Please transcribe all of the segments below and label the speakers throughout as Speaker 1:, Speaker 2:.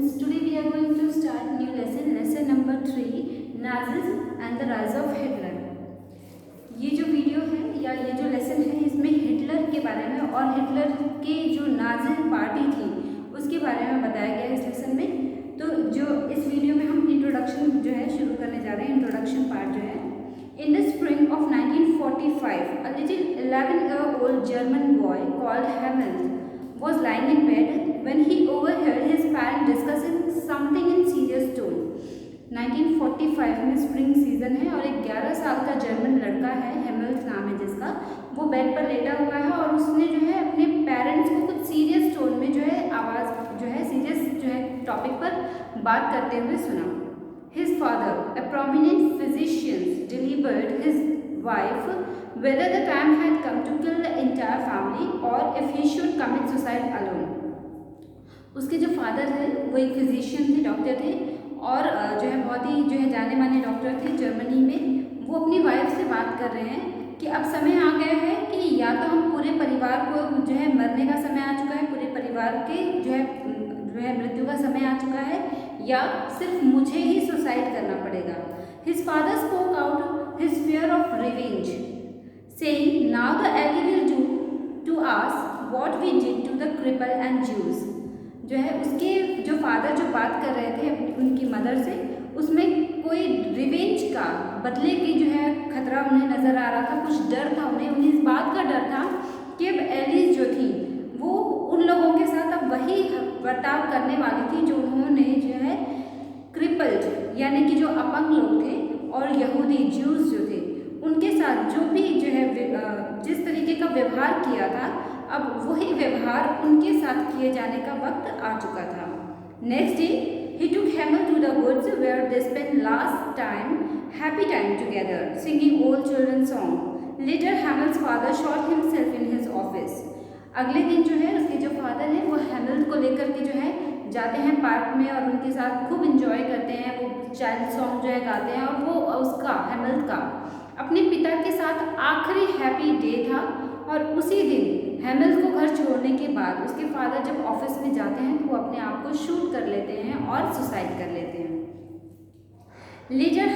Speaker 1: students, today we are going to start new lesson number 3, Nazis and the rise of Hitler. ये जो video है या ये जो लेसन है इसमें हिटलर के बारे में और हिटलर के जो नाजी पार्टी थी उसके बारे में बताया गया है इस लेसन में। तो जो इस वीडियो में हम इंट्रोडक्शन जो है शुरू करने जा रहे हैं, इंट्रोडक्शन पार्ट जो है। In the spring of 1945, a little 11-year-old German boy called Hamel was lying in bed when he overheard his parents discussing something in serious tone. 1945 में स्प्रिंग सीजन है और एक 11 साल का जर्मन लड़का है, हेमल्ट नाम है जिसका, वो बेड पर लेटा हुआ है और उसने जो है अपने पेरेंट्स को कुछ सीरियस टोन में जो है आवाज़ जो है सीरियस जो है टॉपिक पर बात करते हुए सुना। His father, a prominent physician, delivered his wife whether the time had come to kill the entire family or if he should commit suicide alone. उसके जो फादर थे वो एक फिजिशियन थे, डॉक्टर थे और जो है बहुत ही जो है जाने माने डॉक्टर थे जर्मनी में। वो अपनी वाइफ से बात कर रहे हैं कि अब समय आ गया है कि या तो हम पूरे परिवार को जो है मरने का समय आ चुका है, पूरे परिवार के जो है मृत्यु का समय आ चुका है, या सिर्फ मुझे ही सुसाइड करना पड़ेगा। His father spoke out his fear of revenge saying now the ally will do to us what we did to the cripple and Jews. जो है उसके जो फादर जो बात कर रहे थे अपनी उनकी मदर से, उसमें कोई रिवेंज का बदले की जो है खतरा उन्हें नज़र आ रहा था, कुछ डर था उन्हें इस बात का डर था कि अब एलिस जो थी वो उन लोगों के साथ अब वही बर्ताव करने वाली थी जो उन्होंने जो है क्रिपल्ड यानी कि जो अपंग लोग थे और यहूदी ज्यूज जो थे उनके साथ जो भी जो है जिस तरीके का व्यवहार किया था, अब वही व्यवहार उनके साथ किए जाने का वक्त आ चुका था। Next day he took Hamel to the woods where they spent happy time together, singing old children's song. Later Hamel's father shot himself in his office. अगले दिन जो है उसके जो फादर हैं वो हेमल को लेकर के जो है जाते हैं पार्क में और उनके साथ खूब इंजॉय करते हैं, वो चाइल्ड सॉन्ग जो है गाते हैं और वो उसका हेमल का अपने पिता के साथ आखिरी हैप्पी डे था। और उसी दिन हेमल को घर छोड़ने के बाद उसके फादर जब ऑफिस में जाते हैं तो वो अपने आप को शूट कर लेते हैं और सुसाइड कर लेते हैं। Later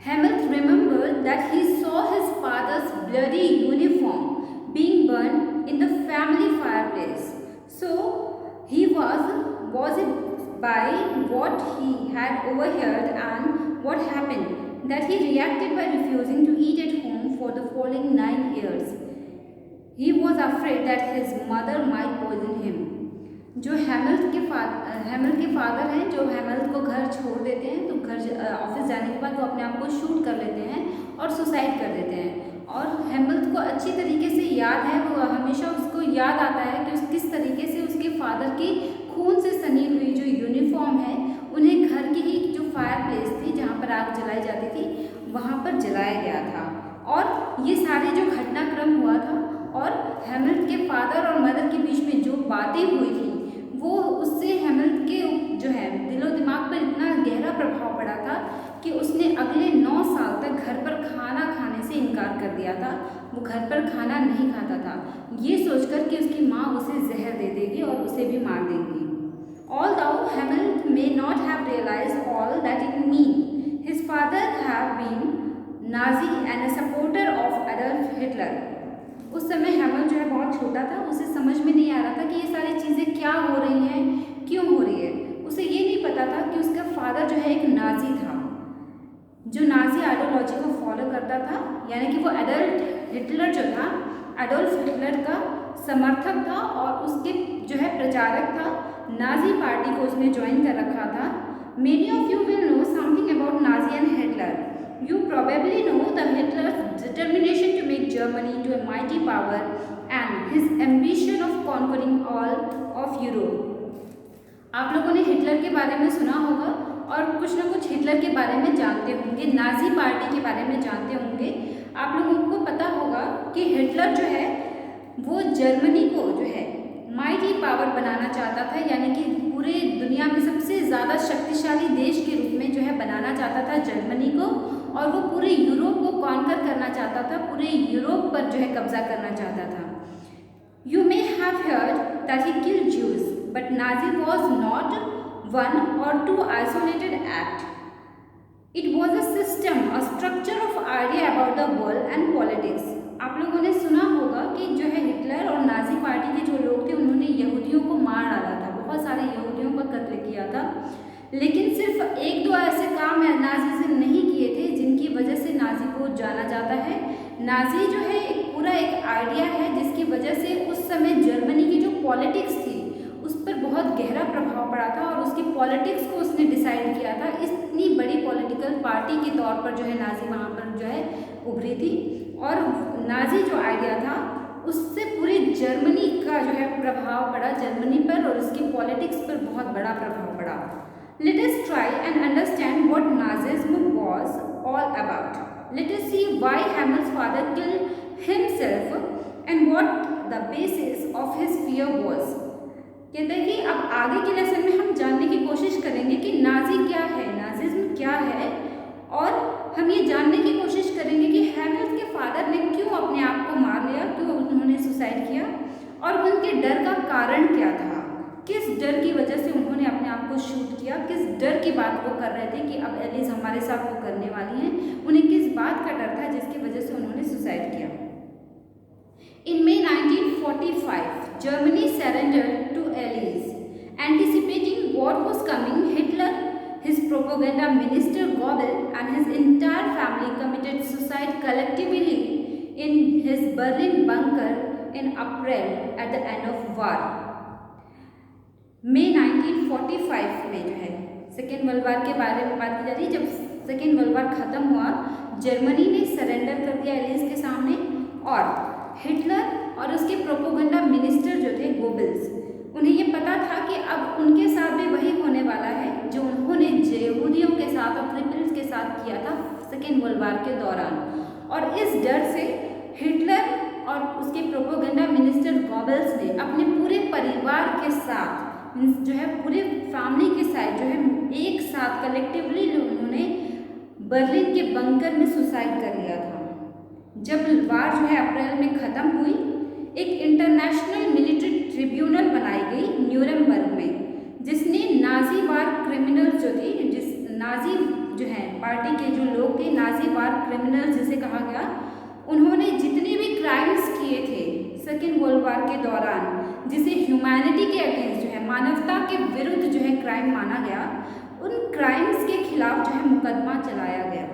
Speaker 1: Hamel remembered that he saw his father's bloody uniform being burned in the family fireplace. So he was it by what he had overheard and what happened that he reacted by refusing to eat at home for the following 9 years. He was afraid that his mother might poison him. जो हेमल के father हैं जो हेमल को घर छोड़ देते हैं, तो घर ऑफिस जाने के बाद वो अपने आप को शूट कर लेते हैं और सुसाइड कर देते हैं। और हेमल को अच्छी तरीके से याद है, वो हमेशा उसको याद आता है कि उस किस तरीके से उसके फादर की खून से सनी हुई जो यूनिफॉर्म है उन्हें घर की ही जो फायर प्लेस थी जहाँ पर आग जलाई जाती थी वहाँ पर जलाया गया था। और ये सारे जो घटनाक्रम हुआ था और हेमल के फादर और मदर के बीच में जो बातें हुई थी वो उससे हेमल के जो है दिलो दिमाग पर इतना गहरा प्रभाव पड़ा था कि उसने अगले 9 साल तक घर पर खाना खाने से इनकार कर दिया था। वो घर पर खाना नहीं खाता था, ये सोचकर कि उसकी माँ उसे जहर दे देगी और उसे भी मार देगी। Although Hamel may not have realized all that it meant, his father had been Nazi and a supporter of Adolf Hitler. उस समय हेमल जो है बहुत छोटा था, उसे समझ में नहीं आ रहा था कि ये सारी चीज़ें क्या हो रही हैं, क्यों हो रही है। उसे ये नहीं पता था कि उसका फादर जो है एक नाजी था जो नाजी आइडियोलॉजी को फॉलो करता था, यानी कि वो एडल्फ हिटलर जो था एडोल्फ हिटलर का समर्थक था और उसके जो है प्रचारक था। नाजी पार्टी को उसने ज्वाइन कर रखा था। Many of you will know something about Nazi and Hitler. You probably know the Hitler's determination to make Germany into a mighty power and his ambition of conquering all of Europe. आप लोगों ने Hitler के बारे में सुना होगा और कुछ ना कुछ हिटलर के बारे में जानते होंगे, नाजी पार्टी के बारे में जानते होंगे। आप लोगों को पता होगा कि हिटलर जो है वो जर्मनी को जो है माइटी पावर बनाना चाहता था, यानी कि पूरे दुनिया में सबसे ज़्यादा शक्तिशाली देश के रूप में जो है बनाना चाहता था जर्मनी को, और वो पूरे यूरोप को कॉन्कर करना चाहता था, पूरे यूरोप पर जो है कब्जा करना चाहता था। You may have heard that he killed Jews but Nazi was not one or two isolated acts. It was a system, a structure of idea about the world and politics. आप लोगों ने सुना होगा कि जो है हिटलर और Nazi party के जो लोग थे उन्होंने यहूदियों को मार डाला था, बहुत सारे यहूदियों का कत्ल किया था, लेकिन सिर्फ एक दो ऐसे काम नाजी से नहीं किए थे जिनकी वजह से नाजी को जाना जाता है। नाजी जो है एक पूरा एक आइडिया है जिसकी वजह से उस समय जर्मनी की जो पॉलिटिक्स थी उस पर बहुत गहरा प्रभाव पड़ा था और उसकी पॉलिटिक्स को उसने डिसाइड किया था। इतनी बड़ी पॉलिटिकल पार्टी के तौर पर जो है नाजी वहाँ पर जो है उभरी थी और नाजी जो आइडिया था उससे पूरे जर्मनी का जो है प्रभाव पड़ा, जर्मनी पर और उसकी पॉलिटिक्स पर बहुत बड़ा प्रभाव पड़ा। Let us try and understand what Nazism was all about. Let us see why Hammel's father killed himself and what the basis of his fear was. कहते हैं कि अब आगे के लेसन में हम जानने की कोशिश करेंगे कि नाजी क्या है, नाजिज्म क्या है, और हम ये जानने की कोशिश करेंगे कि हैमल के फादर ने क्यों अपने आप को मार लिया, क्यों उन्होंने सुसाइड किया और उनके डर का कारण क्या था, किस डर की वजह से उन्होंने अपने आप को शूट किया, किस डर की बात वो कर रहे थे कि अब एलिस हमारे साथ वो करने वाली हैं, उन्हें किस बात का डर था जिसकी वजह से उन्होंने सुसाइड किया। In May 1945, Germany surrendered to Allies. Anticipating what was coming, Hitler, his propaganda minister Goebbels, and his entire family committed suicide collectively in his Berlin bunker in April at the end of war. मई 1945 में जो है second world war के बारे में बात की जा रही है। जब सेकेंड वर्ल्ड वार खत्म हुआ, जर्मनी ने सरेंडर कर दिया एलिस के सामने और हिटलर और उसके प्रोपोगंडा मिनिस्टर जो थे गोबल्स, उन्हें ये पता था कि अब उनके साथ भी वही होने वाला है जो उन्होंने यहूदियों के साथ और क्रिमिनल्स के साथ किया था सेकेंड वर्ल्ड वार के दौरान। और इस डर से हिटलर और उसके प्रोपोगंडा मिनिस्टर गोबल्स ने अपने पूरे परिवार के साथ जो है पूरे फैमिली के साथ जो है एक साथ कलेक्टिवली उन्होंने बर्लिन के बंकर में सुसाइड कर लिया था। जब वार जो है अप्रैल में ख़त्म हुई, एक इंटरनेशनल मिलिट्री ट्रिब्यूनल बनाई गई न्यूरेमबर्ग में, जिसने नाजी वार क्रिमिनल जो थे, जिस नाजी जो है पार्टी के जो लोग थे, नाजी वार क्रिमिनल जिसे कहा गया, उन्होंने जितने भी क्राइम्स किए थे सेकेंड वर्ल्ड वार के दौरान, जिसे ह्यूमैनिटी के अगेंस्ट जो है मानवता के विरुद्ध जो है क्राइम माना गया, उन क्राइम्स के खिलाफ जो है मुकदमा चलाया गया।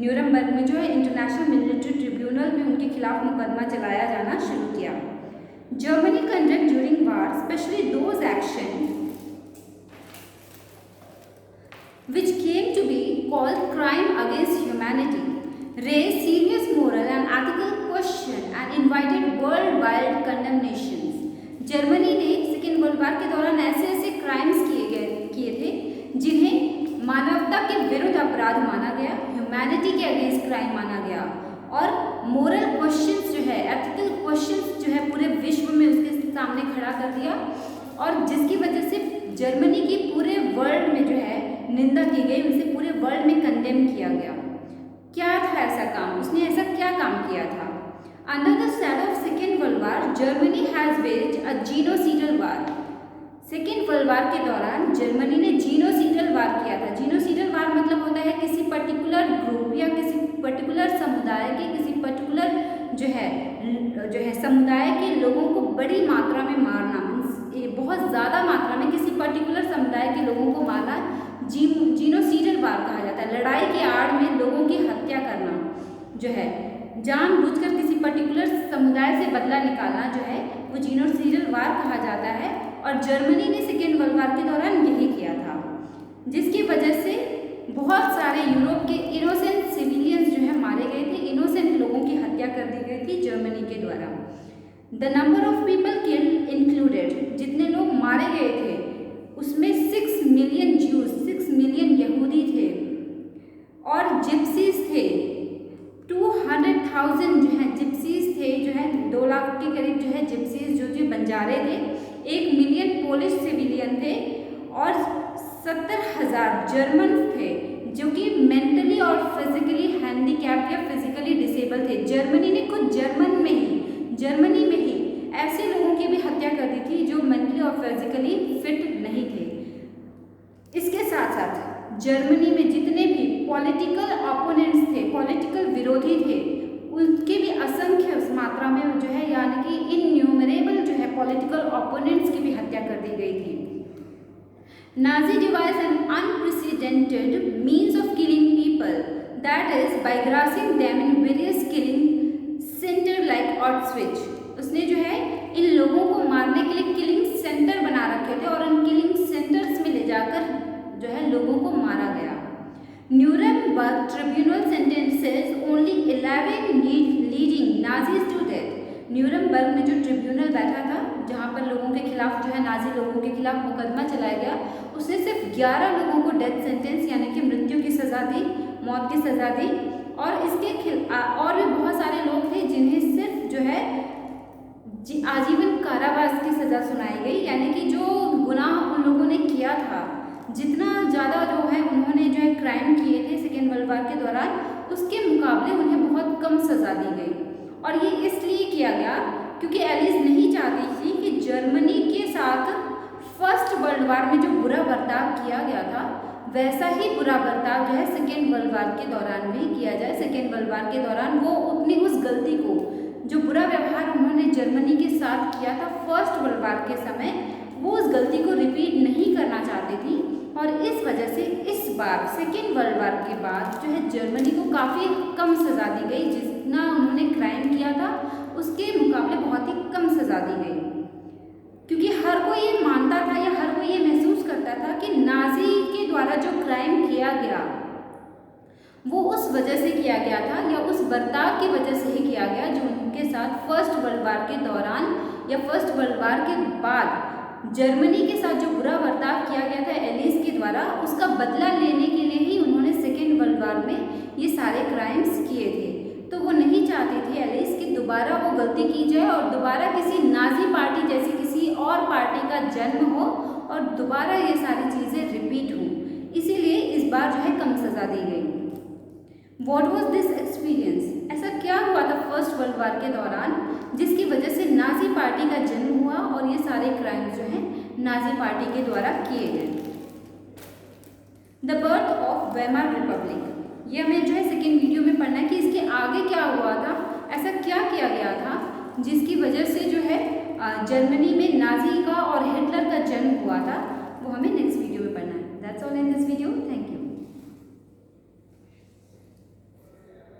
Speaker 1: न्यूरेमबर्ग में जो है इंटरनेशनल मिलिट्री ट्रिब्यूनल में उनके खिलाफ मुकदमा चलाया जाना शुरू किया। Germany conduct during war specially those action which came to be called crime against humanity, raised serious moral and ethical question and invited worldwide condemnations. Germany ने सेकेंड वर्ल्ड वार के दौरान ऐसे ऐसे क्राइम्स किए थे जिन्हें मानवता के विरुद्ध अपराध माना गया, ह्यूमैनिटी के अगेंस्ट क्राइम माना गया और मोरल क्वेश्चंस जो है, एथिकल क्वेश्चंस जो है पूरे विश्व में उसके सामने खड़ा कर दिया और जिसकी वजह से जर्मनी की पूरे वर्ल्ड में जो है निंदा की गई, उसे पूरे वर्ल्ड में कंडेम किया गया। क्या था ऐसा काम, उसने ऐसा क्या काम किया था? Under the shadow of second world war Germany has waged a genocidal war. Second world war के दौरान जर्मनी ने जीनोसीडल वार किया था। जीनोसीडल वार मतलब होता है किसी पर्टिकुलर ग्रुप या किसी पर्टिकुलर समुदाय के किसी पर्टिकुलर जो है समुदाय के लोगों को बड़ी मात्रा में मारना, बहुत ज़्यादा मात्रा में किसी पर्टिकुलर समुदाय के लोगों को मारना जीनोसीडल वार कहा जाता है। लड़ाई की आड़ में लोगों की हत्या करना जो है, जानबूझकर किसी पर्टिकुलर समुदाय से बदला निकालना जो है वो जीनोसीडल वार कहा जाता है। और जर्मनी ने सेकेंड वर्ल्ड वार के दौरान यही किया था, जिसकी वजह से बहुत सारे यूरोप के इनोसेंट सिविलियंस जो है मारे गए थे, इनोसेंट लोगों की हत्या कर दी गई थी जर्मनी के द्वारा। The number of people killed included, जितने लोग मारे गए थे उसमें 6 मिलियन ज्यूज, 6 मिलियन यहूदी थे और जिप्सीज थे 200,000 जो है जिप्सीज थे, जो है 2 लाख के करीब जो है जिप्सीज जो बंजारे थे, 1 मिलियन पोलिश सिविलियन थे और 70,000 जर्मन थे जो कि मेंटली और फिजिकली हैंडीकैप या फिजिकली डिसेबल थे। जर्मनी ने खुद जर्मनी में ही ऐसे लोगों की भी हत्या कर दी थी जो मेंटली और फिजिकली फिट नहीं थे। इसके साथ साथ जर्मनी में जितने भी पॉलिटिकल ओपोनेंट्स थे, पॉलिटिकल विरोधी थे, उनके भी असंख्य मात्रा में जो है यानी कि इनन्यूमरेबल जो है पॉलिटिकल ओपोनेंट्स की भी हत्या कर दी गई थी। Nazi devised an unprecedented means of killing people, that is by grassing them in various killing center like Auschwitz। उसने जो है इन लोगों को मारने के लिए किलिंग सेंटर बना रखे थे और उन किलिंग सेंटर्स में ले जाकर जो है लोगों को मारा गया। Nuremberg tribunal sentences only 11 leading Nazis to death. Nuremberg में जो ट्रिब्यूनल बैठा था जहाँ पर लोगों के खिलाफ जो है नाजी लोगों के खिलाफ मुकदमा चलाया गया, उसने सिर्फ 11 लोगों को डेथ सेंटेंस यानी कि मृत्यु की सज़ा दी, मौत की सज़ा दी। और इसके और भी बहुत सारे लोग थे जिन्हें सिर्फ जो है आजीवन कारावास की सज़ा सुनाई गई, यानी कि जो गुनाह उन लोगों ने किया था, जितना ज़्यादा जो है उन्होंने जो है क्राइम किए थे सेकेंड वर्ल्ड वॉर के दौरान, उसके मुकाबले उन्हें बहुत कम सज़ा दी गई। और ये इसलिए किया गया क्योंकि एलिस नहीं चाहती थी कि जर्मनी के साथ फर्स्ट वर्ल्ड वॉर में जो बुरा बर्ताव किया गया था वैसा ही बुरा बर्ताव जो है सेकेंड वर्ल्ड वॉर के दौरान भी किया जाए। सेकेंड वर्ल्ड वॉर के दौरान वो अपनी उस गलती को, जो बुरा व्यवहार उन्होंने जर्मनी के साथ किया था फर्स्ट वर्ल्ड वॉर के समय, वो उस गलती को रिपीट नहीं करना चाहती थी। और इस वजह से इस बार सेकेंड वर्ल्ड वॉर के बाद जो है जर्मनी को काफ़ी कम सज़ा दी गई। जितना उन्होंने क्राइम किया था उसके मुकाबले बहुत ही कम सज़ा दी गई, क्योंकि हर कोई ये मानता था या हर कोई ये महसूस करता था कि नाजी के द्वारा जो क्राइम किया गया वो उस वजह से किया गया था या उस बर्ताव की वजह से ही किया गया जो उनके साथ फर्स्ट वर्ल्ड वॉर के दौरान या फर्स्ट वर्ल्ड वॉर के बाद जर्मनी के साथ जो बुरा बर्ताव किया गया था एलिस के द्वारा, उसका बदला लेने के लिए ही उन्होंने सेकेंड वर्ल्ड वॉर में ये सारे क्राइम्स किए थे। तो वो नहीं चाहती थी एलिस कि दोबारा वो गलती की जाए और दोबारा किसी नाजी पार्टी जैसी किसी और पार्टी का जन्म हो और दोबारा ये सारी चीज़ें रिपीट हों। इसीलिए इस बार जो है कम सज़ा दी गई। What was this experience? ऐसा क्या हुआ था फर्स्ट वर्ल्ड वॉर के दौरान जिसकी वजह से नाजी पार्टी का जन्म हुआ और ये सारे क्राइम्स जो हैं नाजी पार्टी के द्वारा किए गए। The birth of Weimar Republic, ये हमें जो है सेकेंड वीडियो में पढ़ना है कि इसके आगे क्या हुआ था, ऐसा क्या किया गया था जिसकी वजह से जो है जर्मनी में नाजी का और हिटलर का जन्म हुआ था, वो हमें नेक्स्ट वीडियो में पढ़ना है। That's all in this video, thank you.